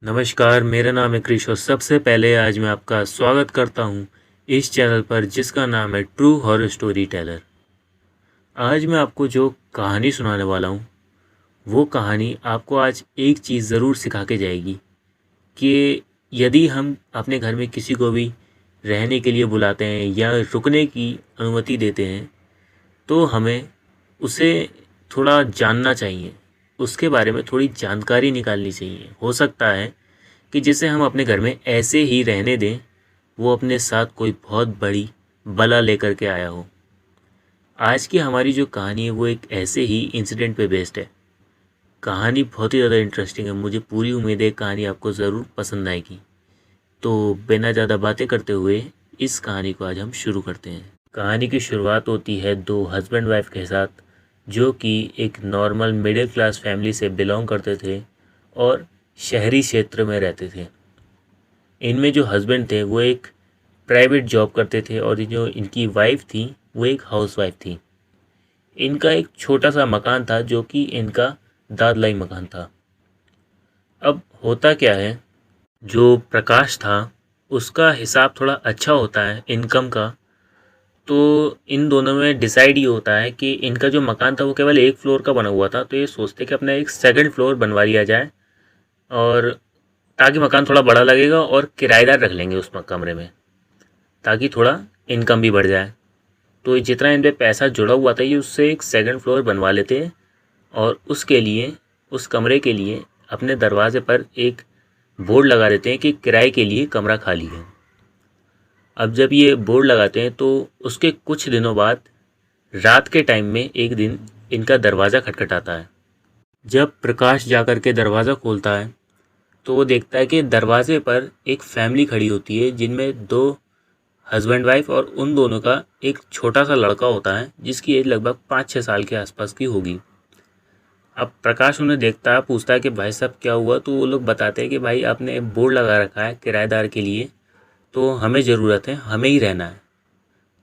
नमस्कार, मेरा नाम है क्रिश और सबसे पहले आज मैं आपका स्वागत करता हूँ इस चैनल पर जिसका नाम है ट्रू हॉरर स्टोरी टेलर। आज मैं आपको जो कहानी सुनाने वाला हूँ वो कहानी आपको आज एक चीज़ ज़रूर सिखा के जाएगी कि यदि हम अपने घर में किसी को भी रहने के लिए बुलाते हैं या रुकने की अनुमति देते हैं तो हमें उसे थोड़ा जानना चाहिए, उसके बारे में थोड़ी जानकारी निकालनी चाहिए। हो सकता है कि जिसे हम अपने घर में ऐसे ही रहने दें वो अपने साथ कोई बहुत बड़ी बला लेकर के आया हो। आज की हमारी जो कहानी है वो एक ऐसे ही इंसिडेंट पे बेस्ड है। कहानी बहुत ही ज़्यादा इंटरेस्टिंग है, मुझे पूरी उम्मीद है कहानी आपको ज़रूर पसंद आएगी। तो बिना ज़्यादा बातें करते हुए इस कहानी को आज हम शुरू करते हैं। कहानी की शुरुआत होती है दो हस्बैंड वाइफ के साथ, जो कि एक नॉर्मल मिडिल क्लास फैमिली से बिलोंग करते थे और शहरी क्षेत्र में रहते थे। इनमें जो हस्बैंड थे वो एक प्राइवेट जॉब करते थे और जो इनकी वाइफ थी वो एक हाउस वाइफ थी। इनका एक छोटा सा मकान था जो कि इनका दादलाई मकान था। अब होता क्या है, जो प्रकाश था उसका हिसाब थोड़ा अच्छा होता है इनकम का। तो इन दोनों में डिसाइड ये होता है कि इनका जो मकान था वो केवल एक फ्लोर का बना हुआ था, तो ये सोचते कि अपना एक सेकंड फ्लोर बनवा लिया जाए और ताकि मकान थोड़ा बड़ा लगेगा और किराएदार रख लेंगे उस कमरे में ताकि थोड़ा इनकम भी बढ़ जाए। तो जितना इन पे पैसा जुड़ा हुआ था ये उससे एक सेकंड फ्लोर बनवा लेते हैं और उसके लिए उस कमरे के लिए अपने दरवाजे पर एक बोर्ड लगा देते हैं कि किराए के लिए कमरा खाली है। अब जब ये बोर्ड लगाते हैं तो उसके कुछ दिनों बाद रात के टाइम में एक दिन इनका दरवाज़ा खटखटाता है। जब प्रकाश जाकर के दरवाज़ा खोलता है तो वो देखता है कि दरवाजे पर एक फैमिली खड़ी होती है जिनमें दो हस्बैंड वाइफ और उन दोनों का एक छोटा सा लड़का होता है जिसकी एज लगभग 5-6 साल के आसपास की होगी। अब प्रकाश उन्हें देखता है, पूछता है कि भाई साहब क्या हुआ, तो वो लोग बताते हैं कि भाई आपने बोर्ड लगा रखा है किराएदार के लिए, तो हमें ज़रूरत है, हमें ही रहना है।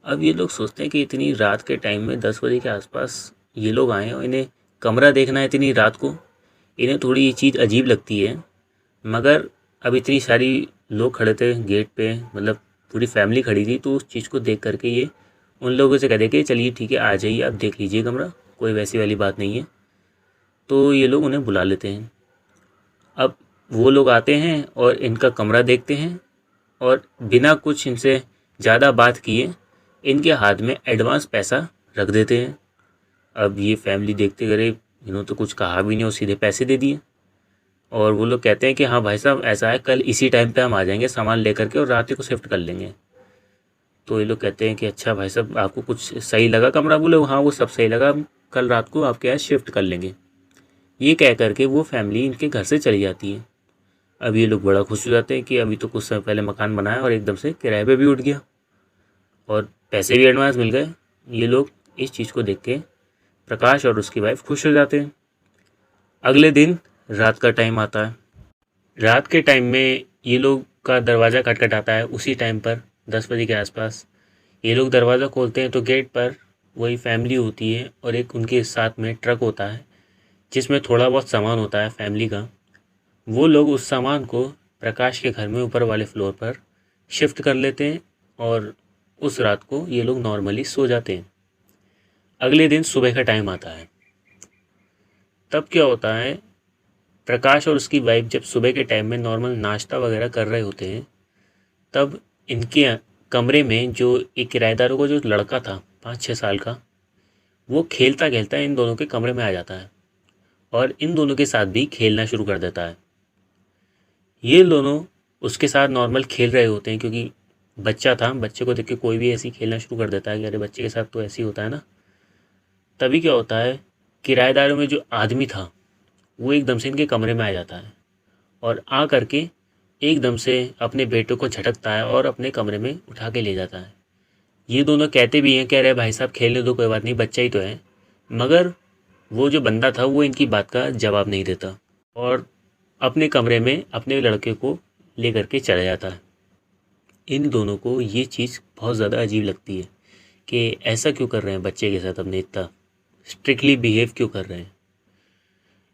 अब ये लोग सोचते हैं कि इतनी रात के टाइम में 10 बजे के आसपास ये लोग आए और इन्हें कमरा देखना है इतनी रात को। इन्हें थोड़ी ये चीज़ अजीब लगती है, मगर अब इतनी सारी लोग खड़े थे गेट पे, मतलब पूरी फैमिली खड़ी थी, तो उस चीज़ को देख करके ये उन लोगों से कहते कि चलिए ठीक है आ जाइए, आप देख लीजिए कमरा, कोई वैसी वाली बात नहीं है। तो ये लोग उन्हें बुला लेते हैं। अब वो लोग आते हैं और इनका कमरा देखते हैं और बिना कुछ इनसे ज़्यादा बात किए इनके हाथ में एडवांस पैसा रख देते हैं। अब ये फैमिली देखते करे इन्होंने तो कुछ कहा भी नहीं और सीधे पैसे दे दिए। और वो लोग कहते हैं कि हाँ भाई साहब ऐसा है, कल इसी टाइम पे हम आ जाएंगे सामान लेकर के और रात ही को शिफ्ट कर लेंगे। तो ये लोग कहते हैं कि अच्छा भाई साहब आपको कुछ सही लगा कमरा? बोले हाँ वो सब सही लगा, हम कल रात को आपके यहाँ शिफ्ट कर लेंगे। ये कह करके वो फैमिली इनके घर से चली जाती है। अब ये लोग बड़ा खुश हो जाते हैं कि अभी तो कुछ समय पहले मकान बनाया और एकदम से किराए पे भी उठ गया और पैसे भी एडवांस मिल गए। ये लोग इस चीज़ को देख के प्रकाश और उसकी वाइफ खुश हो जाते हैं। अगले दिन रात का टाइम आता है। रात के टाइम में ये लोग का दरवाज़ा खटखटाता है। उसी टाइम पर 10 बजे के आसपास ये लोग दरवाज़ा खोलते हैं तो गेट पर वही फैमिली होती है और एक उनके साथ में ट्रक होता है जिसमें थोड़ा बहुत सामान होता है फैमिली का। वो लोग उस सामान को प्रकाश के घर में ऊपर वाले फ्लोर पर शिफ्ट कर लेते हैं और उस रात को ये लोग नॉर्मली सो जाते हैं। अगले दिन सुबह का टाइम आता है। तब क्या होता है, प्रकाश और उसकी वाइफ जब सुबह के टाइम में नॉर्मल नाश्ता वगैरह कर रहे होते हैं तब इनके कमरे में जो एक किराएदारों का जो लड़का था 5-6 साल का, वो खेलता खेलता इन दोनों के कमरे में आ जाता है और इन दोनों के साथ भी खेलना शुरू कर देता है। ये दोनों उसके साथ नॉर्मल खेल रहे होते हैं क्योंकि बच्चा था, बच्चे को देख के कोई भी ऐसे ही खेलना शुरू कर देता है कि अरे बच्चे के साथ तो ऐसे ही होता है ना। तभी क्या होता है, किराएदारों में जो आदमी था वो एकदम से इनके कमरे में आ जाता है और आ करके एकदम से अपने बेटे को झटकता है और अपने कमरे में उठा के ले जाता है। ये दोनों कहते भी हैं, कह रहे भाई साहब खेलने दो, कोई बात नहीं, बच्चा ही तो है। मगर वो जो बंदा था वो इनकी बात का जवाब नहीं देता और अपने कमरे में अपने लड़के को ले करके चला जाता है। इन दोनों को ये चीज़ बहुत ज़्यादा अजीब लगती है कि ऐसा क्यों कर रहे हैं बच्चे के साथ, अपने इतना स्ट्रिक्टली बिहेव क्यों कर रहे हैं।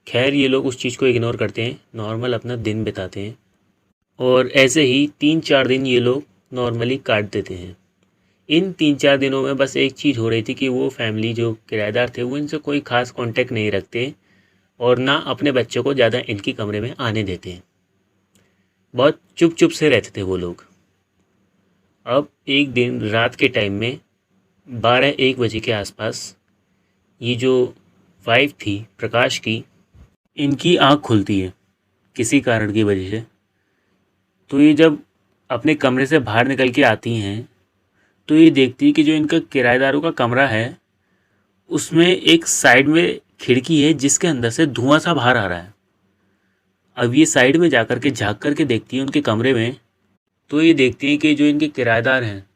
खैर ये लोग उस चीज़ को इग्नोर करते हैं, नॉर्मल अपना दिन बिताते हैं और ऐसे ही 3-4 दिन ये लोग नॉर्मली काट देते हैं। इन 3-4 दिनों में बस एक चीज़ हो रही थी कि वो फैमिली जो किराएदार थे वो इनसे कोई ख़ास कांटेक्ट नहीं रखते और ना अपने बच्चों को ज़्यादा इनकी कमरे में आने देते हैं। बहुत चुप चुप से रहते थे वो लोग। अब एक दिन रात के टाइम में 12-1 बजे के आसपास ये जो वाइफ थी प्रकाश की, इनकी आँख खुलती है किसी कारण की वजह से। तो ये जब अपने कमरे से बाहर निकल के आती हैं तो ये देखती है कि जो इनका किराएदारों का कमरा है उसमें एक साइड में खिड़की है जिसके अंदर से धुआं सा बाहर आ रहा है। अब ये साइड में जाकर के झाँक करके देखती है उनके कमरे में, तो ये देखती है कि जो इनके किराएदार हैं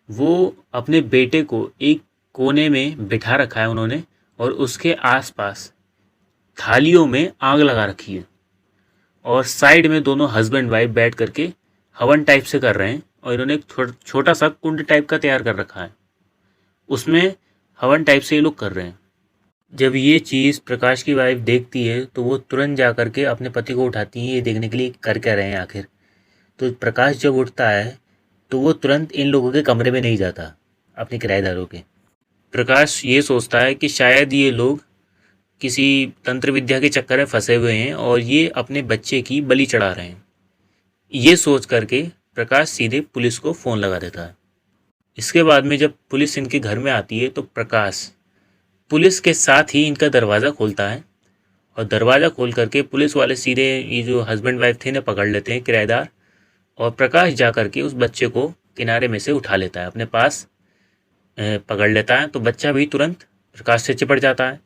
वो अपने बेटे को एक कोने में बिठा रखा है उन्होंने और उसके आसपास थालियों में आग लगा रखी है और साइड में दोनों हस्बैंड वाइफ बैठ करके हवन टाइप से कर रहे हैं और इन्होंने एक छोटा सा कुंड टाइप का तैयार कर रखा है, उसमें हवन टाइप से ये लोग कर रहे हैं। जब ये चीज़ प्रकाश की वाइफ देखती है तो वो तुरंत जा करके अपने पति को उठाती है ये देखने के लिए कर क्या रहे हैं आखिर। तो प्रकाश जब उठता है तो वो तुरंत इन लोगों के कमरे में नहीं जाता, अपने किराएदारों के। प्रकाश ये सोचता है कि शायद ये लोग किसी तंत्र विद्या के चक्कर में फंसे हुए हैं और ये अपने बच्चे की बलि चढ़ा रहे हैं। ये सोच करके प्रकाश सीधे पुलिस को फ़ोन लगा देता है। इसके बाद में जब पुलिस इनके घर में आती है तो प्रकाश पुलिस के साथ ही इनका दरवाज़ा खोलता है और दरवाज़ा खोल करके पुलिस वाले सीधे ये जो हस्बैंड वाइफ थे इन्हें पकड़ लेते हैं किराएदार, और प्रकाश जा करके उस बच्चे को किनारे में से उठा लेता है, अपने पास पकड़ लेता है। तो बच्चा भी तुरंत प्रकाश से चिपट जाता है।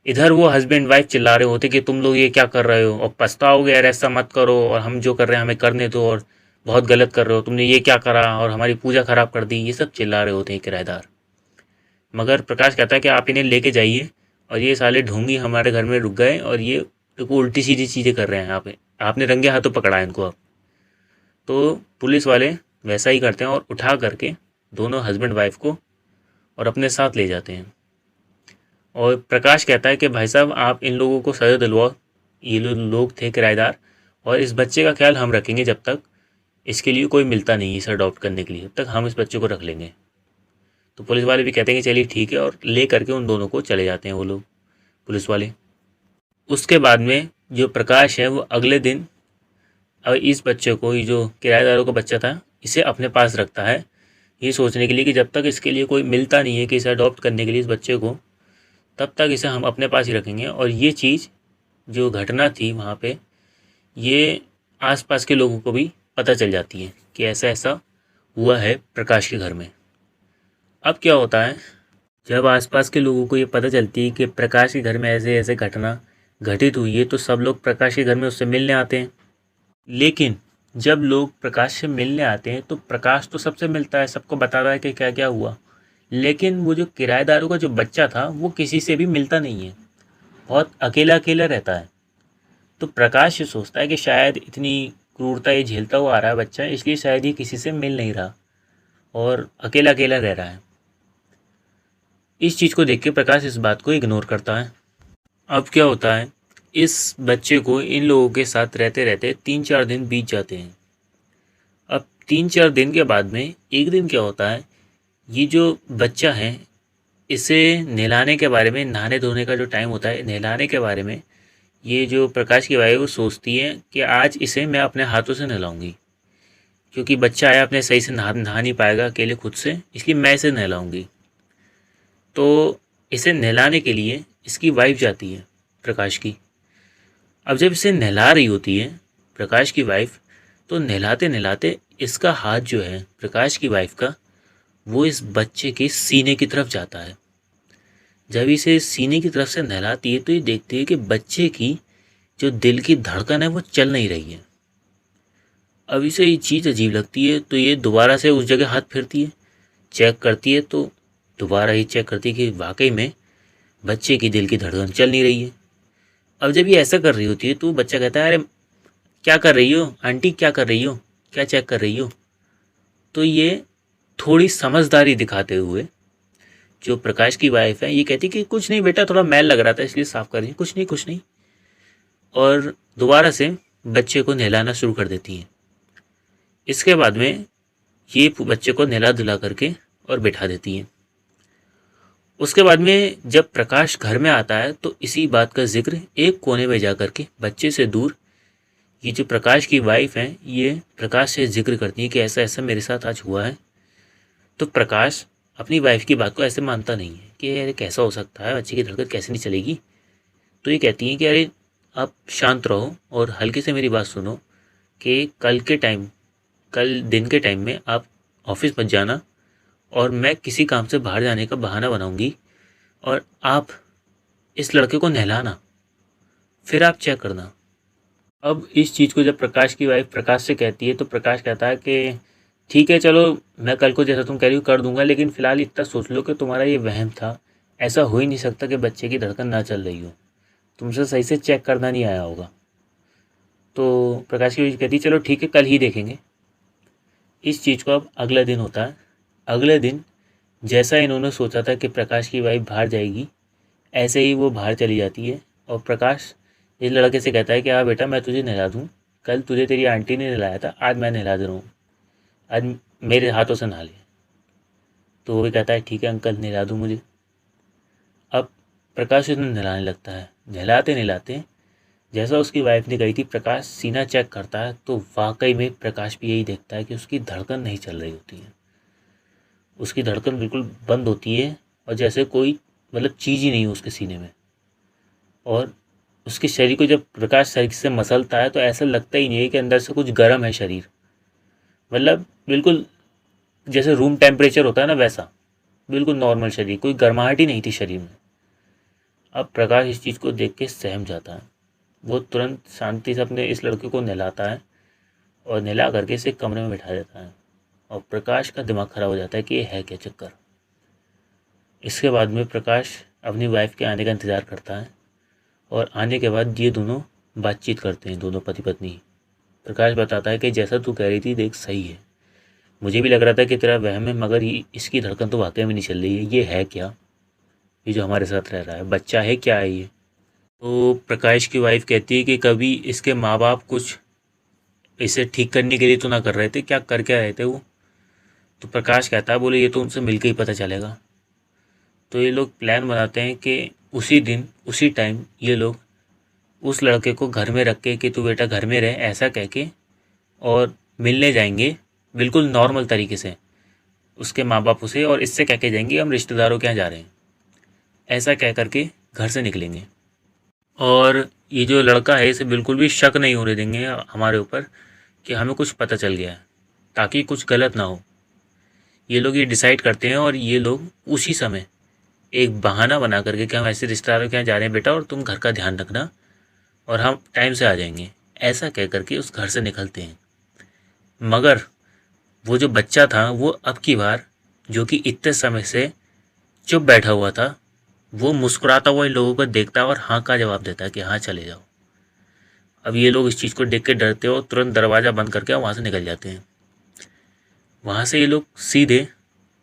इधर वो हस्बैंड वाइफ चिल्ला रहे होते कि तुम लोग ये क्या कर रहे हो और पछताओगे यार, ऐसा मत करो और हम जो कर रहे हैं हमें करने दो और बहुत गलत कर रहे हो, तुमने ये क्या करा और हमारी पूजा ख़राब कर दी, ये सब चिल्ला रहे होते हैं किराएदार। मगर प्रकाश कहता है कि आप इन्हें लेके जाइए और ये साले ढोंगी हमारे घर में रुक गए और ये देखो उल्टी सीधी चीज़ें कर रहे हैं, आपने रंगे हाथों पकड़ा है इनको। अब तो पुलिस वाले वैसा ही करते हैं और उठा करके दोनों हस्बैंड वाइफ को और अपने साथ ले जाते हैं। और प्रकाश कहता है कि भाई साहब आप इन लोगों को सजा दिलवाओ, ये लोग थे किराएदार, और इस बच्चे का ख्याल हम रखेंगे जब तक इसके लिए कोई मिलता नहीं इसे अडॉप्ट करने के लिए, तब तक हम इस बच्चे को रख लेंगे। तो पुलिस वाले भी कहते हैं कि चलिए ठीक है, और ले करके उन दोनों को चले जाते हैं वो लोग पुलिस वाले। उसके बाद में जो प्रकाश है वो अगले दिन इस बच्चे को, ये जो किराएदारों का बच्चा था, इसे अपने पास रखता है, ये सोचने के लिए कि जब तक इसके लिए कोई मिलता नहीं है कि इसे अडॉप्ट करने के लिए इस बच्चे को, तब तक इसे हम अपने पास ही रखेंगे। और ये चीज़ जो घटना थी वहाँ पे, ये आसपास के लोगों को भी पता चल जाती है कि ऐसा ऐसा हुआ है प्रकाश के घर में। अब क्या होता है, जब आसपास के लोगों को ये पता चलती है कि प्रकाश के घर में ऐसे ऐसे घटना घटित हुई है, तो सब लोग प्रकाश के घर में उससे मिलने आते हैं। लेकिन जब लोग प्रकाश से मिलने आते हैं तो प्रकाश तो सबसे मिलता है, सबको बताता है कि क्या क्या हुआ, लेकिन वो जो किराएदारों का जो बच्चा था वो किसी से भी मिलता नहीं है, बहुत अकेला अकेला रहता है। तो प्रकाश ये सोचता है कि शायद इतनी क्रूरता ये झेलता हुआ आ रहा है बच्चा, इसलिए शायद ये किसी से मिल नहीं रहा और अकेला अकेला रह रहा है। इस चीज़ को देख के प्रकाश इस बात को इग्नोर करता है। अब क्या होता है, इस बच्चे को इन लोगों के साथ रहते रहते 3-4 दिन बीत जाते हैं। अब 3-4 दिन के बाद में एक दिन क्या होता है, ये जो बच्चा है इसे नहलाने के बारे में, नहाने धोने का जो टाइम होता है, नहलाने के बारे में ये जो प्रकाश की वाइफ वो सोचती है कि आज इसे मैं अपने हाथों से नहलाऊंगी, क्योंकि बच्चा आया अपने सही से नहा नहीं पाएगा अकेले खुद से, इसलिए मैं इसे नहलाऊंगी। तो इसे नहलाने के लिए इसकी वाइफ जाती है प्रकाश की। अब जब इसे नहला रही होती है प्रकाश की वाइफ, तो नहलाते नहलाते इसका हाथ जो है प्रकाश की वाइफ का, वो इस बच्चे के सीने की तरफ जाता है। जब इसे सीने की तरफ से नहलाती है तो ये देखती है कि बच्चे की जो दिल की धड़कन है वो चल नहीं रही है। अब इसे ये चीज़ अजीब लगती है, तो ये दोबारा से उस जगह हाथ फेरती है, चेक करती है, तो दोबारा ही चेक करती है कि वाकई में बच्चे की दिल की धड़कन चल नहीं रही है। अब जब ये ऐसा कर रही होती है तो बच्चा कहता है, अरे क्या कर रही हो आंटी, क्या कर रही हो, क्या चेक कर रही हो। तो ये थोड़ी समझदारी दिखाते हुए जो प्रकाश की वाइफ है ये कहती कि कुछ नहीं बेटा, थोड़ा मैल लग रहा था इसलिए साफ़ कर रही हूँ, कुछ नहीं कुछ नहीं। और दोबारा से बच्चे को नहलाना शुरू कर देती हैं। इसके बाद में ये बच्चे को नहला धुला करके और बिठा देती हैं। उसके बाद में जब प्रकाश घर में आता है तो इसी बात का जिक्र एक कोने में जा कर के बच्चे से दूर ये जो प्रकाश की वाइफ हैं ये प्रकाश से जिक्र करती है कि ऐसा ऐसा मेरे साथ आज हुआ है। तो प्रकाश अपनी वाइफ की बात को ऐसे मानता नहीं है कि अरे कैसा हो सकता है, बच्चे की धड़कन कैसे नहीं चलेगी। तो ये कहती हैं कि अरे आप शांत रहो और हल्के से मेरी बात सुनो कि कल दिन के टाइम में आप ऑफिस मत जाना और मैं किसी काम से बाहर जाने का बहाना बनाऊंगी और आप इस लड़के को नहलाना, फिर आप चेक करना। अब इस चीज़ को जब प्रकाश की वाइफ प्रकाश से कहती है तो प्रकाश कहता है कि ठीक है चलो, मैं कल को जैसा तुम कह रही हो कर दूंगा, लेकिन फ़िलहाल इतना सोच लो कि तुम्हारा ये वहम था। ऐसा हो ही नहीं सकता कि बच्चे की धड़कन ना चल रही हो, तुमसे सही से चेक करना नहीं आया होगा। तो प्रकाश की वाइफ कहती है चलो ठीक है, कल ही देखेंगे। इस चीज़ को अब अगला दिन होता है। अगले दिन जैसा इन्होंने सोचा था कि प्रकाश की वाइफ बाहर जाएगी, ऐसे ही वो बाहर चली जाती है और प्रकाश इस लड़के से कहता है कि हाँ बेटा मैं तुझे नहला दूँ, कल तुझे तेरी आंटी ने नहलाया था, आज मैं नहला दे रहा हूँ, आज मेरे हाथों से नहा ले। तो वो भी कहता है ठीक है अंकल नहला दूँ मुझे। अब प्रकाश उन्हें नहलाने लगता है। नहलाते नहलाते जैसा उसकी वाइफ ने कही थी, प्रकाश सीना चेक करता है तो वाकई में प्रकाश भी यही देखता है कि उसकी धड़कन नहीं चल रही होती है। उसकी धड़कन बिल्कुल बंद होती है और जैसे कोई मतलब चीज़ ही नहीं है उसके सीने में। और उसके शरीर को जब प्रकाश शरीर से मसलता है तो ऐसा लगता ही नहीं है कि अंदर से कुछ गर्म है शरीर, मतलब बिल्कुल जैसे रूम टेम्परेचर होता है ना वैसा, बिल्कुल नॉर्मल शरीर, कोई गर्माहट ही नहीं थी शरीर में। अब प्रकाश इस चीज़ को देख के सहम जाता है। वो तुरंत शांति से अपने इस लड़के को नहलाता है और नहला करके इसे कमरे में बिठा देता है। और प्रकाश का दिमाग ख़राब हो जाता है कि ये है क्या चक्कर। इसके बाद में प्रकाश अपनी वाइफ के आने का इंतज़ार करता है और आने के बाद ये दोनों बातचीत करते हैं, दोनों पति पत्नी। प्रकाश बताता है कि जैसा तू कह रही थी देख सही है, मुझे भी लग रहा था कि तेरा वहम है, मगर इसकी धड़कन तो वाकई में नहीं चल रही है। ये है क्या, ये जो हमारे साथ रह रहा है, बच्चा है क्या है ये। तो प्रकाश की वाइफ कहती है कि कभी इसके माँ बाप कुछ इसे ठीक करने के लिए तो ना कर रहे थे, क्या कर क्या रहे थे वो। तो प्रकाश कहता है बोले ये तो उनसे मिलकर ही पता चलेगा। तो ये लोग प्लान बनाते हैं कि उसी दिन उसी टाइम ये लोग उस लड़के को घर में रख के कि तू बेटा घर में रह ऐसा कह के और मिलने जाएंगे बिल्कुल नॉर्मल तरीके से उसके माँ बाप उसे, और इससे कह के जाएंगे हम रिश्तेदारों के यहाँ जा रहे हैं, ऐसा कह करके घर से निकलेंगे। और ये जो लड़का है इसे बिल्कुल भी शक नहीं होने देंगे हमारे ऊपर कि हमें कुछ पता चल गया है, ताकि कुछ गलत ना हो। ये लोग ये डिसाइड करते हैं और ये लोग उसी समय एक बहाना बना करके कि हम ऐसे रिश्तेदारों के यहाँ जा रहे हैं बेटा और तुम घर का ध्यान रखना और हम टाइम से आ जाएंगे, ऐसा कह करके उस घर से निकलते हैं। मगर वो जो बच्चा था वो अब की बार, जो कि इतने समय से चुप बैठा हुआ था, वो मुस्कुराता हुआ इन लोगों को देखता है और हाँ का जवाब देता है कि हाँ चले जाओ। अब ये लोग इस चीज़ को देख के डरते हो, तुरंत दरवाज़ा बंद करके वहाँ से निकल जाते हैं। वहाँ से ये लोग सीधे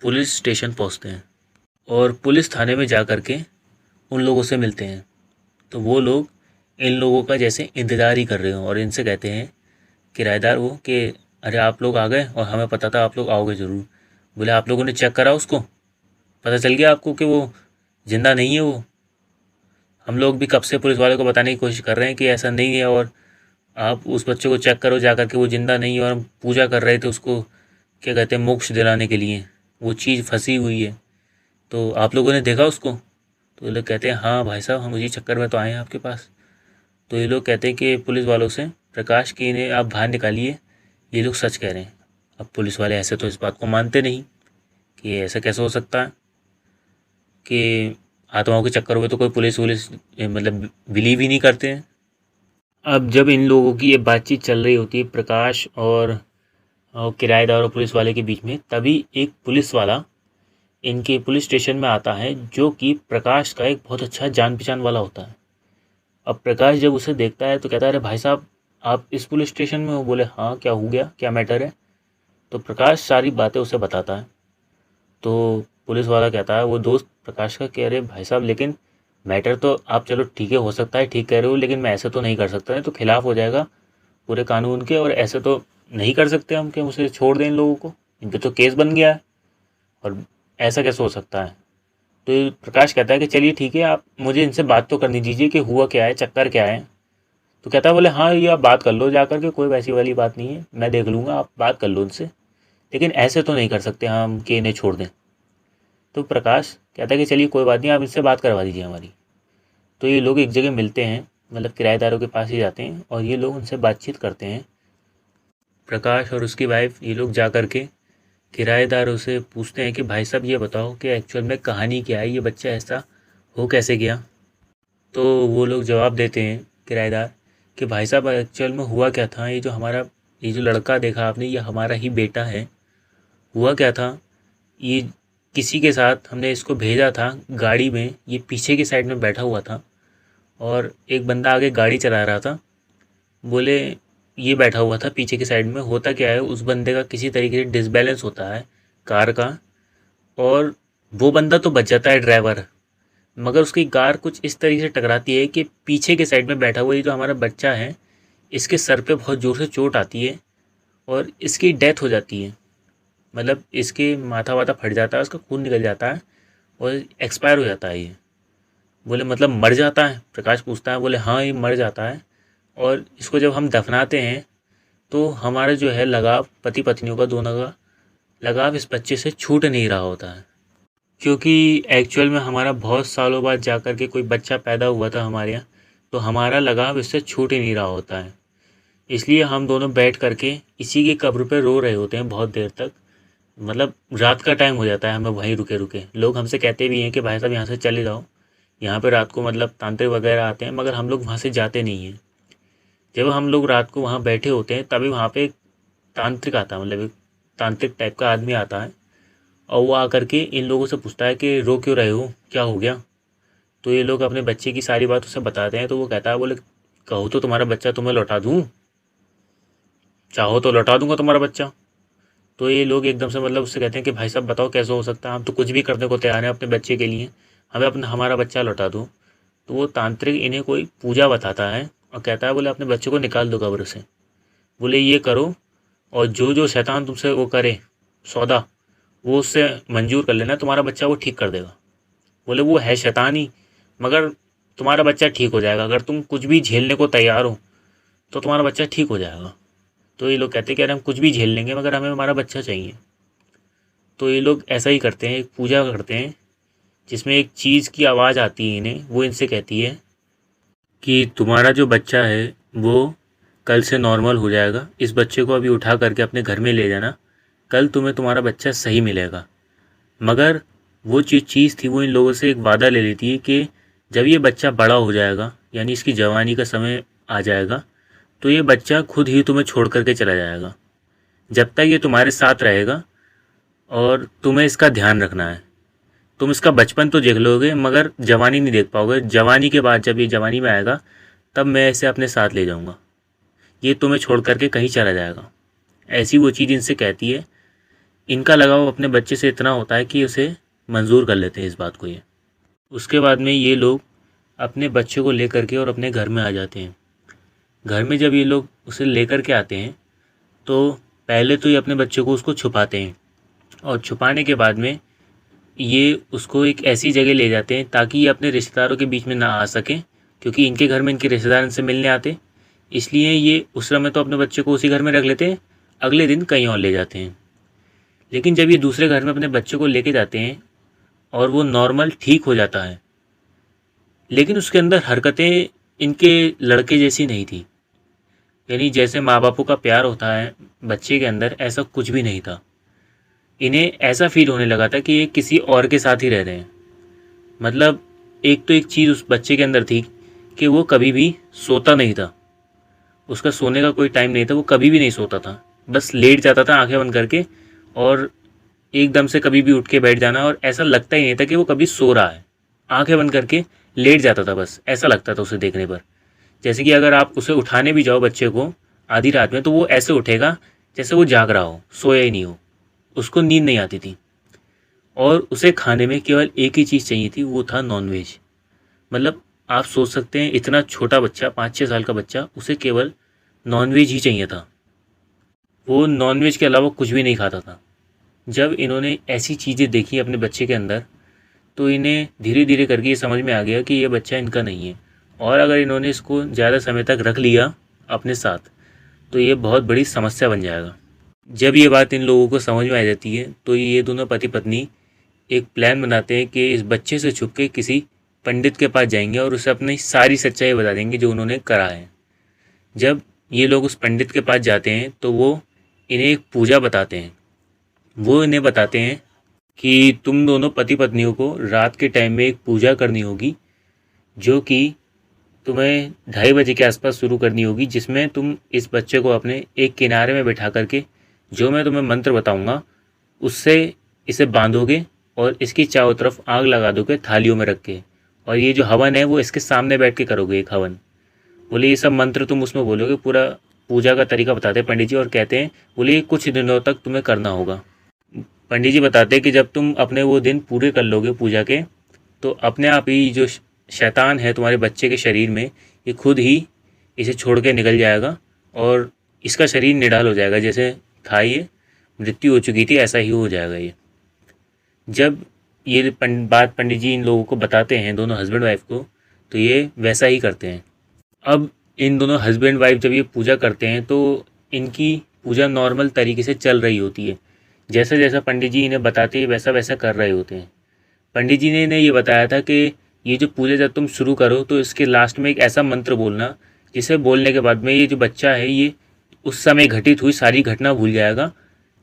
पुलिस स्टेशन पहुँचते हैं और पुलिस थाने में जा कर के उन लोगों से मिलते हैं। तो वो लोग इन लोगों का जैसे इंतज़ार ही कर रहे हो और इनसे कहते हैं किराएदार वो कि अरे आप लोग आ गए और हमें पता था आप लोग आओगे ज़रूर। बोले आप लोगों ने चेक करा उसको, पता चल गया आपको कि वो ज़िंदा नहीं है। वो हम लोग भी कब से पुलिस वालों को बताने की कोशिश कर रहे हैं कि ऐसा नहीं है और आप उस बच्चे को चेक करो जा कर के वो ज़िंदा नहीं है, और हम पूजा कर रहे थे उसको क्या कहते हैं मोक्ष दिलाने के लिए, वो चीज़ फंसी हुई है। तो आप लोगों ने देखा उसको। तो ये लोग कहते हैं हाँ भाई साहब हम उसी चक्कर में तो आए हैं आपके पास। तो ये लोग कहते हैं कि पुलिस वालों से प्रकाश की इन्हें आप बाहर निकालिए, ये लोग सच कह रहे हैं। अब पुलिस वाले ऐसे तो इस बात को मानते नहीं कि ऐसा कैसे हो सकता है कि आत्माओं के चक्कर में तो कोई पुलिस वुलिस मतलब बिलीव ही नहीं करते हैं। अब जब इन लोगों की ये बातचीत चल रही होती है प्रकाश और किराएदार और पुलिस वाले के बीच में, तभी एक पुलिस वाला इनके पुलिस स्टेशन में आता है जो कि प्रकाश का एक बहुत अच्छा जान पहचान वाला होता है। अब प्रकाश जब उसे देखता है तो कहता है अरे भाई साहब आप इस पुलिस स्टेशन में हो। बोले हाँ क्या हो गया, क्या मैटर है। तो प्रकाश सारी बातें उसे बताता है। तो पुलिस वाला कहता है वो दोस्त प्रकाश का कि अरे भाई साहब लेकिन मैटर तो आप चलो ठीक है, हो सकता है ठीक कह रहे हो, लेकिन मैं ऐसे तो नहीं कर सकता, है तो खिलाफ हो जाएगा पूरे कानून के। और ऐसे तो नहीं कर सकते हम कि उसे छोड़ दें इन लोगों को, इन पे तो केस बन गया है। और ऐसा कैसे हो सकता है? तो ये प्रकाश कहता है कि चलिए ठीक है, आप मुझे इनसे बात तो करनी दीजिए कि हुआ क्या है, चक्कर क्या है। तो कहता है बोले हाँ ये आप बात कर लो जा कर के, कोई वैसी वाली बात नहीं है, मैं देख लूँगा, आप बात कर लो उनसे, लेकिन ऐसे तो नहीं कर सकते हम कि इन्हें छोड़ दें। तो प्रकाश कहता है कि चलिए कोई बात नहीं, आप इससे बात करवा दीजिए हमारी। तो ये लोग एक जगह मिलते हैं, मतलब किराएदारों के पास ही जाते हैं और ये लोग उनसे बातचीत करते हैं। प्रकाश और उसकी वाइफ ये लोग जा कर के किराएदारों से पूछते हैं कि भाई साहब ये बताओ कि एक्चुअल में कहानी क्या है, ये बच्चा ऐसा हो कैसे गया। तो वो लोग जवाब देते हैं किराएदार कि भाई साहब एक्चुअल में हुआ क्या था, ये जो लड़का देखा आपने, ये हमारा ही बेटा है। हुआ क्या था, ये किसी के साथ हमने इसको भेजा था गाड़ी में, ये पीछे की साइड में बैठा हुआ था और एक बंदा आगे गाड़ी चला रहा था। बोले ये बैठा हुआ था पीछे की साइड में, होता क्या है उस बंदे का किसी तरीके से डिसबैलेंस होता है कार का, और वो बंदा तो बच जाता है ड्राइवर, मगर उसकी कार कुछ इस तरीके से टकराती है कि पीछे के साइड में बैठा हुआ ये जो हमारा बच्चा है, इसके सर पे बहुत ज़ोर से चोट आती है और इसकी डेथ हो जाती है। मतलब इसके माथा वाथा फट जाता है, उसका खून निकल जाता है और एक्सपायर हो जाता है ये। बोले मतलब मर जाता है? प्रकाश पूछता है। बोले हाँ ये मर जाता है, और इसको जब हम दफनाते हैं तो हमारा जो है लगाव, पति पत्नियों का दोनों का लगाव इस बच्चे से छूट नहीं रहा होता है, क्योंकि एक्चुअल में हमारा बहुत सालों बाद जा कर के कोई बच्चा पैदा हुआ था हमारे यहाँ, तो हमारा लगाव इससे छूट ही नहीं रहा होता है। इसलिए हम दोनों बैठ कर के इसी की कब्र पे रो रहे होते हैं बहुत देर तक। मतलब रात का टाइम हो जाता है, हमें वहीं रुके रुके। लोग हमसे कहते भी हैं कि भाई साहब यहाँ से चले जाओ, यहाँ पे रात को मतलब तांत्रिक वगैरह आते हैं, मगर हम लोग वहाँ से जाते नहीं हैं। जब हम लोग रात को वहाँ बैठे होते हैं तभी वहाँ पे एक तांत्रिक आता है, मतलब एक तांत्रिक टाइप का आदमी आता है, और वो आकर के इन लोगों से पूछता है कि रो क्यों रहे हो, क्या हो गया। तो ये लोग अपने बच्चे की सारी बात उसे बताते हैं। तो वो कहता है, बोले कहो तो तुम्हारा बच्चा तुम्हें लौटा दूँ, चाहो तो लौटा दूंगा तुम्हारा बच्चा। तो ये लोग एकदम से मतलब उससे कहते हैं कि भाई साहब बताओ कैसे हो सकता है, हम तो कुछ भी करने को तैयार हैं अपने बच्चे के लिए, हमें अपना हमारा बच्चा लौटा दो। तो वो तांत्रिक इन्हें कोई पूजा बताता है और कहता है बोले अपने बच्चे को निकाल दो कब्र से। बोले ये करो, और जो जो शैतान तुमसे वो करे सौदा, वो उससे मंजूर कर लेना, तुम्हारा बच्चा वो ठीक कर देगा। बोले वो है शैतान ही, मगर तुम्हारा बच्चा ठीक हो जाएगा, अगर तुम कुछ भी झेलने को तैयार हो तो तुम्हारा बच्चा ठीक हो जाएगा। तो ये लोग कहते हैं कि अरे हम कुछ भी झेल लेंगे मगर हमें हमारा बच्चा चाहिए। तो ये लोग ऐसा ही करते हैं, एक पूजा करते हैं जिसमें एक चीज़ की आवाज़ आती है इन्हें, वो इनसे कहती है कि तुम्हारा जो बच्चा है वो कल से नॉर्मल हो जाएगा, इस बच्चे को अभी उठा करके अपने घर में ले जाना, कल तुम्हें तुम्हारा बच्चा सही मिलेगा। मगर वो चीज़ थी, वो इन लोगों से एक वादा ले लेती है कि जब ये बच्चा बड़ा हो जाएगा, यानी इसकी जवानी का समय आ जाएगा, तो ये बच्चा खुद ही तुम्हें छोड़ करके चला जाएगा। जब तक ये तुम्हारे साथ रहेगा और तुम्हें इसका ध्यान रखना है। तुम इसका बचपन तो देख लोगे मगर जवानी नहीं देख पाओगे। जवानी के बाद जब ये जवानी में आएगा तब मैं इसे अपने साथ ले जाऊंगा, ये तुम्हें छोड़ करके कहीं चला जाएगा। ऐसी वो चीज़ इनसे कहती है। इनका लगाव अपने बच्चे से इतना होता है कि उसे मंजूर कर लेते हैं इस बात को ये। उसके बाद में ये लोग अपने बच्चे को लेकर के और अपने घर में आ जाते हैं। घर में जब ये लोग उसे लेकर के आते हैं तो पहले तो ये अपने बच्चे को उसको छुपाते हैं, और छुपाने के बाद में ये उसको एक ऐसी जगह ले जाते हैं ताकि ये अपने रिश्तेदारों के बीच में ना आ सके, क्योंकि इनके घर में इनके रिश्तेदार इनसे मिलने आते, इसलिए ये उस समय तो अपने बच्चे को उसी घर में रख लेते हैं, अगले दिन कहीं और ले जाते हैं। लेकिन जब ये दूसरे घर में अपने बच्चे को लेके जाते हैं और वो नॉर्मल ठीक हो जाता है, लेकिन उसके अंदर हरकतें इनके लड़के जैसी नहीं थी। यानी जैसे माँ बापों का प्यार होता है बच्चे के अंदर, ऐसा कुछ भी नहीं था। इन्हें ऐसा फील होने लगा था कि ये किसी और के साथ ही रह रहे हैं। मतलब एक तो एक चीज़ उस बच्चे के अंदर थी कि वो कभी भी सोता नहीं था, उसका सोने का कोई टाइम नहीं था, वो कभी भी नहीं सोता था, बस लेट जाता था आंखें बंद करके, और एकदम से कभी भी उठ के बैठ जाना, और ऐसा लगता ही नहीं था कि वो कभी सो रहा है। आंखें बंद करके लेट जाता था, बस ऐसा लगता था उसे देखने पर। जैसे कि अगर आप उसे उठाने भी जाओ बच्चे को आधी रात में, तो वो ऐसे उठेगा जैसे वो जाग रहा हो, सोया ही नहीं हो, उसको नींद नहीं आती थी। और उसे खाने में केवल एक ही चीज़ चाहिए थी, वो था नॉनवेज। मतलब आप सोच सकते हैं, इतना छोटा बच्चा 5-6 साल का बच्चा, उसे केवल नॉनवेज ही चाहिए था। वो नॉनवेज के अलावा कुछ भी नहीं खाता था। जब इन्होंने ऐसी चीज़ें देखी अपने बच्चे के अंदर, तो इन्हें धीरे धीरे करके ये समझ में आ गया कि ये बच्चा इनका नहीं है, और अगर इन्होंने इसको ज़्यादा समय तक रख लिया अपने साथ तो ये बहुत बड़ी समस्या बन जाएगा। जब ये बात इन लोगों को समझ में आ जाती है तो ये दोनों पति पत्नी एक प्लान बनाते हैं कि इस बच्चे से छुप के किसी पंडित के पास जाएंगे और उसे अपनी सारी सच्चाई बता देंगे जो उन्होंने करा है। जब ये लोग उस पंडित के पास जाते हैं तो वो इन्हें एक पूजा बताते हैं। वो इन्हें बताते हैं कि तुम दोनों पति पत्नियों को रात के टाइम में एक पूजा करनी होगी, जो कि तुम्हें 2:30 बजे के आसपास शुरू करनी होगी, जिसमें तुम इस बच्चे को अपने एक किनारे में बैठा करके जो मैं तुम्हें मंत्र बताऊंगा उससे इसे बांधोगे और इसकी चारों तरफ आग लगा दोगे थालियों में रख के, और ये जो हवन है वो इसके सामने बैठ के करोगे एक हवन। बोले ये सब मंत्र तुम उसमें बोलोगे। पूरा पूजा का तरीका बताते हैं पंडित जी, और कहते हैं बोले ये कुछ दिनों तक तुम्हें करना होगा। पंडित जी बताते हैं कि जब तुम अपने वो दिन पूरे कर लोगे पूजा के, तो अपने आप ही जो शैतान है तुम्हारे बच्चे के शरीर में, ये खुद ही इसे छोड़ के निकल जाएगा और इसका शरीर निढाल हो जाएगा। जैसे था ये मृत्यु हो चुकी थी, ऐसा ही हो जाएगा ये। जब ये बात पंडित जी इन लोगों को बताते हैं, दोनों हस्बैंड वाइफ को, तो ये वैसा ही करते हैं। अब इन दोनों हस्बैंड वाइफ जब ये पूजा करते हैं तो इनकी पूजा नॉर्मल तरीके से चल रही होती है। जैसा जैसा पंडित जी इन्हें बताते हैं वैसा वैसा कर रहे होते हैं। पंडित जी ने इन्हें ये बताया था कि ये जो पूजा जब तुम शुरू करो तो इसके लास्ट में एक ऐसा मंत्र बोलना जिसे बोलने के बाद में ये जो बच्चा है ये उस समय घटित हुई सारी घटना भूल जाएगा,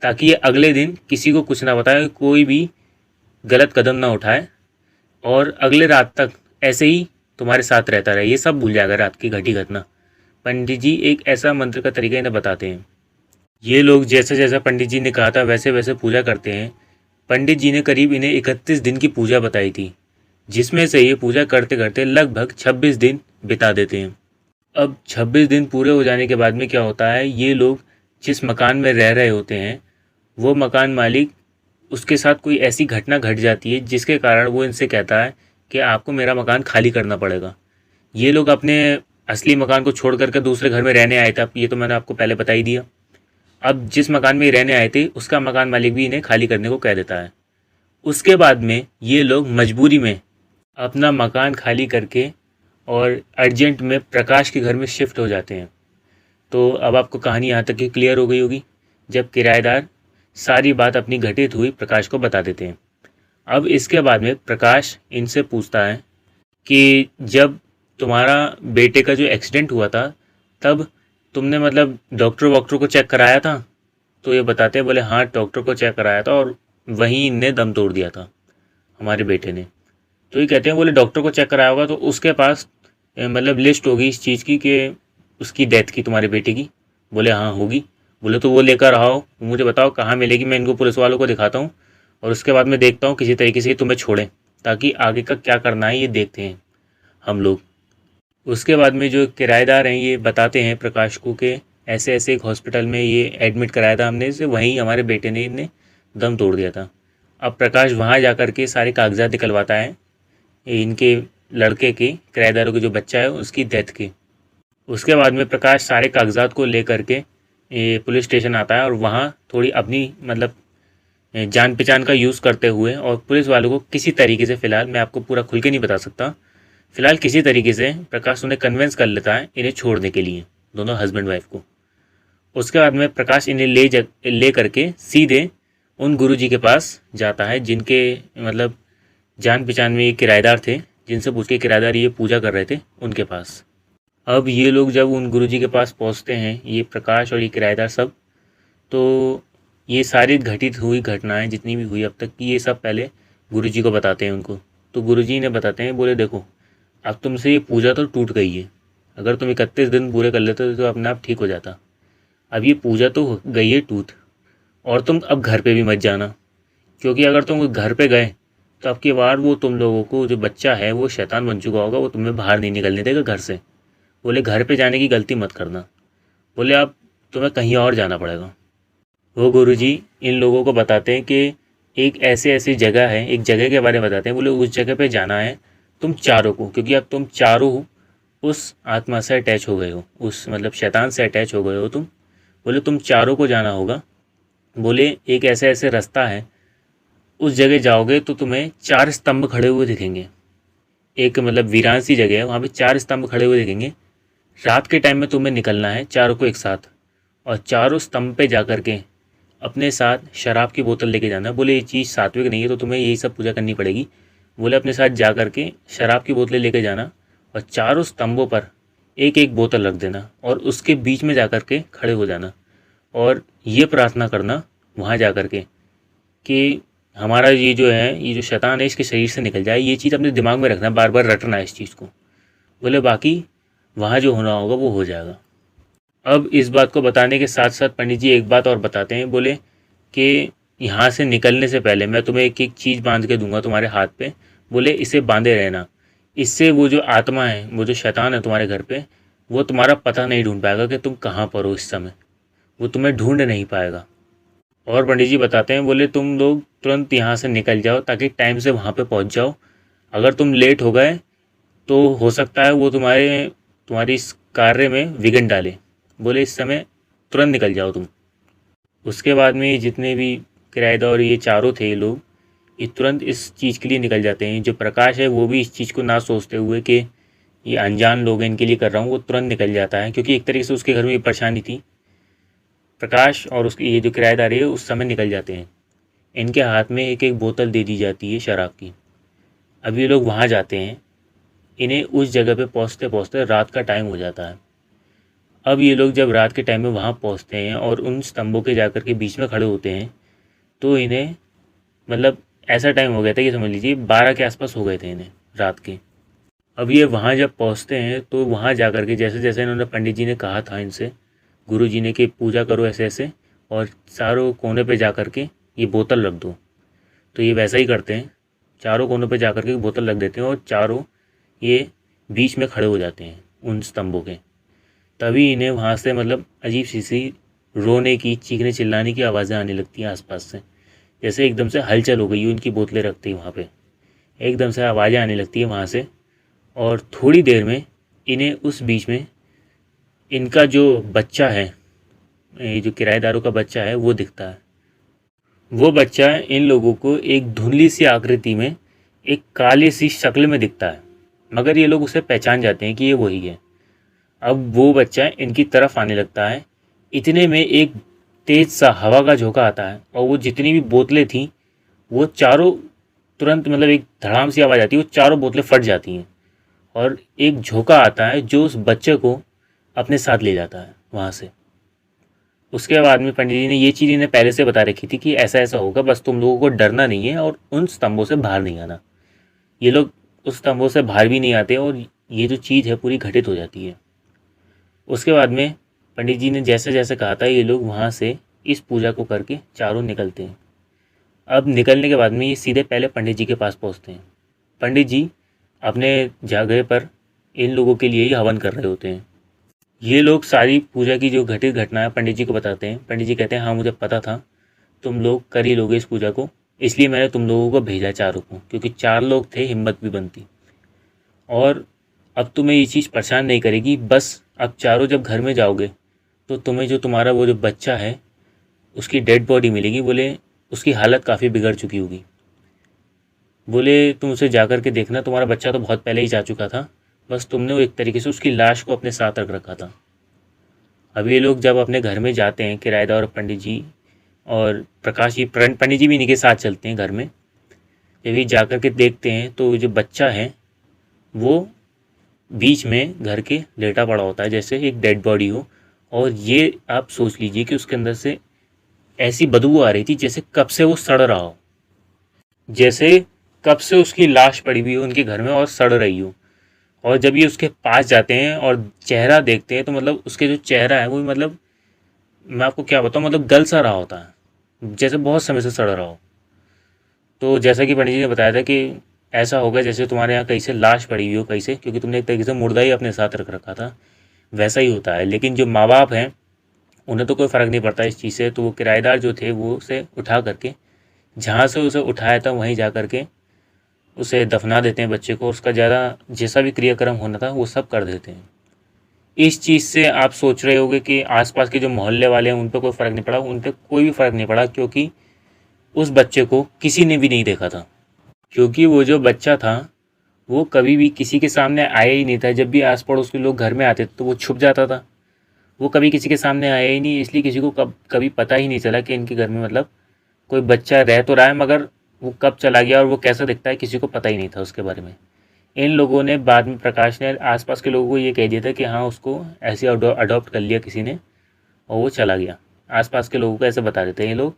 ताकि ये अगले दिन किसी को कुछ ना बताए, कोई भी गलत कदम ना उठाए, और अगले रात तक ऐसे ही तुम्हारे साथ रहता रहे, ये सब भूल जाएगा रात की घटी घटना। पंडित जी एक ऐसा मंत्र का तरीका इन्हें बताते हैं। ये लोग जैसा जैसा पंडित जी ने कहा था वैसे वैसे पूजा करते हैं। पंडित जी ने करीब इन्हें 31 दिन की पूजा बताई थी, जिसमें से ये पूजा करते करते लगभग 26 दिन बिता देते हैं। अब 26 दिन पूरे हो जाने के बाद में क्या होता है, ये लोग जिस मकान में रह रहे होते हैं वो मकान मालिक, उसके साथ कोई ऐसी घटना घट जाती है जिसके कारण वो इनसे कहता है कि आपको मेरा मकान खाली करना पड़ेगा। ये लोग अपने असली मकान को छोड़ करके दूसरे घर में रहने आए थे, ये तो मैंने आपको पहले बता ही दिया। अब जिस मकान में रहने आए थे उसका मकान मालिक भी इन्हें खाली करने को कह देता है। उसके बाद में ये लोग मजबूरी में अपना मकान खाली करके और अर्जेंट में प्रकाश के घर में शिफ्ट हो जाते हैं। तो अब आपको कहानी यहाँ तक ही क्लियर हो गई होगी, जब किराएदार सारी बात अपनी घटित हुई प्रकाश को बता देते हैं। अब इसके बाद में प्रकाश इनसे पूछता है कि जब तुम्हारा बेटे का जो एक्सीडेंट हुआ था तब तुमने मतलब डॉक्टर वॉक्टर को चेक कराया था? तो ये बताते हैं, बोले हाँ डॉक्टर को चेक कराया था और वहीं इनने दम तोड़ दिया था हमारे बेटे ने। तो ये कहते हैं बोले डॉक्टर को चेक कराया होगा तो उसके पास मतलब लिस्ट होगी इस चीज़ की कि उसकी डेथ की तुम्हारे बेटे की? बोले हाँ होगी। बोले तो वो लेकर आओ, मुझे बताओ कहाँ मिलेगी, मैं इनको पुलिस वालों को दिखाता हूँ और उसके बाद मैं देखता हूँ किसी तरीके से तुम्हें छोड़ें, ताकि आगे का क्या करना है ये देखते हैं हम लोग। उसके बाद में जो किराएदार हैं ये बताते हैं प्रकाश को कि ऐसे ऐसे एक हॉस्पिटल में ये एडमिट कराया था हमने इसे, वहीं हमारे बेटे ने इन्हें दम तोड़ दिया था। अब प्रकाश वहाँ जा कर के सारे कागजात निकलवाता है इनके लड़के के, किराएदारों के जो बच्चा है उसकी डेथ के। उसके बाद में प्रकाश सारे कागजात को ले करके पुलिस स्टेशन आता है और वहाँ थोड़ी अपनी मतलब जान पहचान का यूज़ करते हुए और पुलिस वालों को किसी तरीके से, फ़िलहाल मैं आपको पूरा खुल के नहीं बता सकता, फ़िलहाल किसी तरीके से प्रकाश उन्हें कन्विंस कर लेता है इन्हें छोड़ने के लिए, दोनों हस्बैंड वाइफ को। उसके बाद में प्रकाश इन्हें ले करके सीधे उन गुरुजी के पास जाता है जिनके मतलब जान पहचान में ये किराएदार थे, जिनसे पूछ के किराएदार ये पूजा कर रहे थे उनके पास। अब ये लोग जब उन गुरुजी के पास पहुंचते हैं, ये प्रकाश और ये किराएदार सब, तो ये सारी घटित हुई घटनाएं जितनी भी हुई अब तक की, ये सब पहले गुरुजी को बताते हैं उनको। तो गुरुजी ने बताते हैं, बोले देखो अब तुमसे ये पूजा तो टूट गई है, अगर तुम 31 दिन पूरे कर लेते तो अपने आप ठीक हो जाता। अब ये पूजा तो गई है टूट, और तुम अब घर पे भी मत जाना, क्योंकि अगर तुम घर पे गए तो अब की बार वो तुम लोगों को, जो बच्चा है वो शैतान बन चुका होगा, वो तुम्हें बाहर नहीं निकलने देगा घर से। बोले घर पे जाने की गलती मत करना, बोले अब तुम्हें कहीं और जाना पड़ेगा। वो गुरुजी इन लोगों को बताते हैं कि एक ऐसी ऐसी जगह है, एक जगह के बारे में बताते हैं, बोले उस जगह पे जाना है तुम चारों को, क्योंकि अब तुम चारों उस आत्मा से अटैच हो गए हो, उस मतलब शैतान से अटैच हो गए हो तुम। बोले तुम चारों को जाना होगा। बोले एक ऐसे ऐसे रास्ता है, उस जगह जाओगे तो तुम्हें 4 स्तंभ खड़े हुए दिखेंगे। एक मतलब वीरान सी जगह है, वहाँ पे 4 स्तंभ खड़े हुए दिखेंगे। रात के टाइम में तुम्हें निकलना है चारों को एक साथ, और चारों स्तंभ पे जा कर के अपने साथ शराब की बोतल लेके जाना। बोले ये चीज़ सात्विक नहीं है तो तुम्हें यही सब पूजा करनी पड़ेगी। बोले अपने साथ जा कर के शराब की बोतलें लेके जाना, और चारों स्तंभों पर एक एक बोतल रख देना, और उसके बीच में जा कर के खड़े हो जाना, और ये प्रार्थना करना वहाँ जा कर के कि हमारा ये जो है, ये जो शैतान है, इसके शरीर से निकल जाए। ये चीज़ अपने दिमाग में रखना, बार बार रटना है इस चीज़ को। बोले बाकी वहाँ जो होना होगा वो हो जाएगा। अब इस बात को बताने के साथ साथ पंडित जी एक बात और बताते हैं। बोले कि यहाँ से निकलने से पहले मैं तुम्हें एक एक चीज़ बांध के दूंगा तुम्हारे हाथ पे। बोले इसे बांधे रहना, इससे वो जो आत्मा है, वो जो शैतान है तुम्हारे घर पे, वो तुम्हारा पता नहीं ढूंढ पाएगा कि तुम कहाँ पर हो इस समय। वो तुम्हें ढूंढ नहीं पाएगा। और पंडित जी बताते हैं, बोले तुम लोग तुरंत यहाँ से निकल जाओ ताकि टाइम से वहाँ पे पहुँच जाओ। अगर तुम लेट हो गए तो हो सकता है वो तुम्हारी इस कार्य में विघ्न डाले। बोले इस समय तुरंत निकल जाओ तुम। उसके बाद में जितने भी किराएदार और ये चारों थे ये लोग, ये तुरंत इस चीज़ के लिए निकल जाते हैं। जो प्रकाश है वो भी इस चीज़ को ना सोचते हुए कि ये अनजान लोग हैं इनके लिए कर रहा हूँ, वो तुरंत निकल जाता है, क्योंकि एक तरीके से उसके घर में ये परेशानी थी। प्रकाश और उसके ये जो किराएदार है उस समय निकल जाते हैं। इनके हाथ में एक एक बोतल दे दी जाती है शराब की। अब ये लोग वहाँ जाते हैं। इन्हें उस जगह पे पहुँचते पहुँचते रात का टाइम हो जाता है। अब ये लोग जब रात के टाइम में वहाँ पहुँचते हैं और उन स्तंभों के जाकर के बीच में खड़े होते हैं, तो इन्हें मतलब ऐसा टाइम हो गया था कि समझ लीजिए 12 के आसपास हो गए थे इन्हें रात के। अब ये वहाँ जब पहुँचते हैं तो वहाँ जा कर के जैसे जैसे इन्होंने पंडित जी ने कहा था इनसे, गुरु जी ने, कि पूजा करो ऐसे ऐसे और चारों कोने पे जा कर के ये बोतल रख दो, तो ये वैसा ही करते हैं। चारों कोनों पे जा कर के बोतल रख देते हैं और चारों ये बीच में खड़े हो जाते हैं उन स्तंभों के। तभी इन्हें वहाँ से मतलब अजीब सी रोने की, चीखने चिल्लाने की आवाज़ें आने लगती हैं आसपास से। जैसे एकदम से हलचल हो गई हो उनकी बोतलें रखते ही वहाँ पे, एकदम से आवाज़ें आने लगती है वहाँ से। और थोड़ी देर में इन्हें उस बीच में इनका जो बच्चा है, ये जो किराएदारों का बच्चा है, वो दिखता है। वो बच्चा इन लोगों को एक धुंधली सी आकृति में, एक काली सी शक्ल में दिखता है, मगर ये लोग उसे पहचान जाते हैं कि ये वही है। अब वो बच्चा इनकी तरफ आने लगता है। इतने में एक तेज सा हवा का झोंका आता है और वो जितनी भी बोतलें थीं वो चारों तुरंत मतलब एक धड़ाम सी आवाज़ आती है, वो चारों बोतलें फट जाती हैं और एक झोंका आता है जो उस बच्चे को अपने साथ ले जाता है वहाँ से। उसके बाद में पंडित जी ने ये चीज़ इन्हें पहले से बता रखी थी कि ऐसा ऐसा होगा, बस तुम लोगों को डरना नहीं है और उन स्तंभों से बाहर नहीं आना। ये लोग उस स्तंभों से बाहर भी नहीं आते और ये जो चीज़ है पूरी घटित हो जाती है। उसके बाद में पंडित जी ने जैसे जैसे कहा था, ये लोग वहाँ से इस पूजा को करके चारों निकलते हैं। अब निकलने के बाद में ये सीधे पहले पंडित जी के पास पहुँचते हैं। पंडित जी अपने जगह पर इन लोगों के लिए ही हवन कर रहे होते हैं। ये लोग सारी पूजा की जो घटित घटना है पंडित जी को बताते हैं। पंडित जी कहते हैं, हाँ मुझे पता था तुम लोग कर ही लोगे इस पूजा को, इसलिए मैंने तुम लोगों को भेजा चारों को, क्योंकि 4 लोग थे, हिम्मत भी बनती। और अब तुम्हें ये चीज़ परेशान नहीं करेगी। बस अब चारों जब घर में जाओगे तो तुम्हें जो तुम्हारा वो जो बच्चा है उसकी डेड बॉडी मिलेगी। बोले उसकी हालत काफ़ी बिगड़ चुकी होगी। बोले तुम उसे जा कर के देखना, तुम्हारा बच्चा तो बहुत पहले ही जा चुका था, बस तुमने वो एक तरीके से उसकी लाश को अपने साथ रख रखा था। अब ये लोग जब अपने घर में जाते हैं, किराएदार और पंडित जी और प्रकाश जी, पंडित जी भी इन्हीं के साथ चलते हैं घर में। जब ये जा कर के देखते हैं तो जो बच्चा है वो बीच में घर के लेटा पड़ा होता है, जैसे एक डेड बॉडी हो। और ये आप सोच लीजिए कि उसके अंदर से ऐसी बदबू आ रही थी जैसे कब से वो सड़ रहा हो, जैसे कब से उसकी लाश पड़ी हुई हो उनके घर में और सड़ रही हो। और जब ये उसके पास जाते हैं और चेहरा देखते हैं तो मतलब उसके जो चेहरा है वो मतलब मैं आपको क्या बताऊँ, मतलब गल सा रहा होता है, जैसे बहुत समय से सड़ रहा हो। तो जैसा कि पंडित जी ने बताया था कि ऐसा होगा जैसे तुम्हारे यहाँ कहीं से लाश पड़ी हुई हो कहीं से, क्योंकि तुमने एक तरीके से मुर्दा ही अपने साथ रख रखा था, वैसा ही होता है। लेकिन जो माँ बाप हैं उन्हें तो कोई फ़र्क नहीं पड़ता इस चीज़ से। तो वो किराएदार जो थे वो उसे उठा करके, जहाँ से उसे उठाया था वहीं जा करके उसे दफना देते हैं बच्चे को, उसका ज़्यादा जैसा भी क्रियाक्रम होना था वो सब कर देते हैं। इस चीज़ से आप सोच रहे होगे कि आसपास के जो मोहल्ले वाले हैं उन पर कोई फ़र्क नहीं पड़ा। उन पर कोई भी फ़र्क नहीं पड़ा, क्योंकि उस बच्चे को किसी ने भी नहीं देखा था। क्योंकि वो जो बच्चा था वो कभी भी किसी के सामने आया ही नहीं था। जब भी आस पड़ोस के लोग घर में आते थे तो वो छुप जाता था। वो कभी किसी के सामने आया ही नहीं, इसलिए किसी को कभी पता ही नहीं चला कि इनके घर में मतलब कोई बच्चा रह तो रहा है, मगर वो कब चला गया और वो कैसा दिखता है किसी को पता ही नहीं था उसके बारे में। इन लोगों ने बाद में, प्रकाश ने आसपास के लोगों को ये कह दिया था कि हाँ उसको ऐसे अडॉप्ट कर लिया किसी ने और वो चला गया। आसपास के लोगों को ऐसे बता देते हैं ये लोग,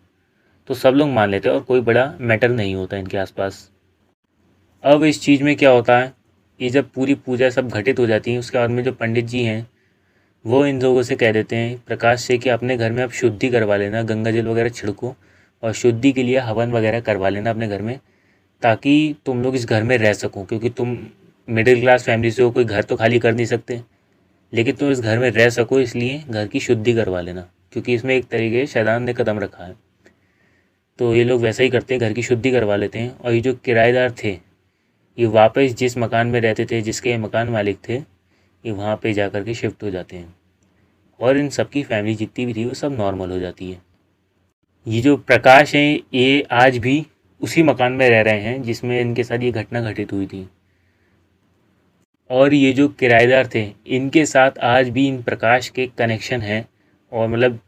तो सब लोग मान लेते हैं और कोई बड़ा मैटर नहीं होता इनके आसपास। अब इस चीज़ में क्या होता है, ये जब पूरी पूजा सब घटित हो जाती है उसके बाद में जो पंडित जी हैं वो इन लोगों से कह देते हैं प्रकाश से कि अपने घर में अब शुद्धि करवा लेना, गंगा जल वगैरह छिड़को और शुद्धि के लिए हवन वगैरह करवा लेना अपने घर में, ताकि तुम लोग इस घर में रह सको। क्योंकि तुम मिडिल क्लास फैमिली से हो, कोई घर तो खाली कर नहीं सकते, लेकिन तुम इस घर में रह सको इसलिए घर की शुद्धि करवा लेना, क्योंकि इसमें एक तरीके से शैतान ने कदम रखा है। तो ये लोग वैसा ही करते हैं, घर की शुद्धि करवा लेते हैं। और ये जो किराएदार थे ये वापस जिस मकान में रहते थे, जिसके मकान मालिक थे, ये वहाँ पे जा कर के शिफ्ट हो जाते हैं और इन सबकी फैमिली जितनी भी थी वो सब नॉर्मल हो जाती है। ये जो प्रकाश हैं ये आज भी उसी मकान में रह रहे हैं जिसमें इनके साथ ये घटना घटित हुई थी। और ये जो किराएदार थे इनके साथ आज भी इन प्रकाश के कनेक्शन है और मतलब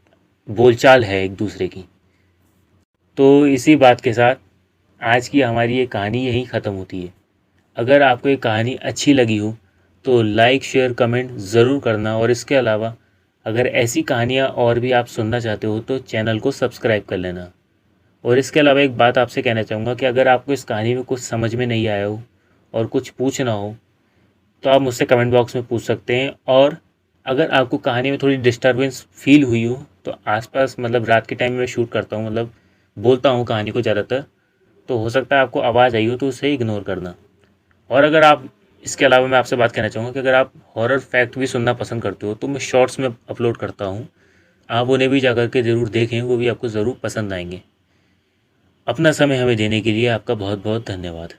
बोलचाल है एक दूसरे की। तो इसी बात के साथ आज की हमारी ये कहानी यहीं ख़त्म होती है। अगर आपको ये कहानी अच्छी लगी हो तो लाइक शेयर कमेंट ज़रूर करना, और इसके अलावा अगर ऐसी कहानियाँ और भी आप सुनना चाहते हो तो चैनल को सब्सक्राइब कर लेना। और इसके अलावा एक बात आपसे कहना चाहूँगा कि अगर आपको इस कहानी में कुछ समझ में नहीं आया हो और कुछ पूछना हो तो आप मुझसे कमेंट बॉक्स में पूछ सकते हैं। और अगर आपको कहानी में थोड़ी डिस्टर्बेंस फील हुई हो तो आसपास, मतलब रात के टाइम में शूट करता हूँ, मतलब बोलता हूँ कहानी को ज़्यादातर, तो हो सकता है आपको आवाज़ आई हो तो उसे इग्नोर करना। और अगर आप, इसके अलावा मैं आपसे बात कहना चाहूँगा कि अगर आप हॉरर फैक्ट भी सुनना पसंद करते हो तो मैं शॉर्ट्स में अपलोड करता हूँ, आप उन्हें भी जाकर के ज़रूर देखें, वो भी आपको ज़रूर पसंद आएंगे। अपना समय हमें देने के लिए आपका बहुत बहुत धन्यवाद।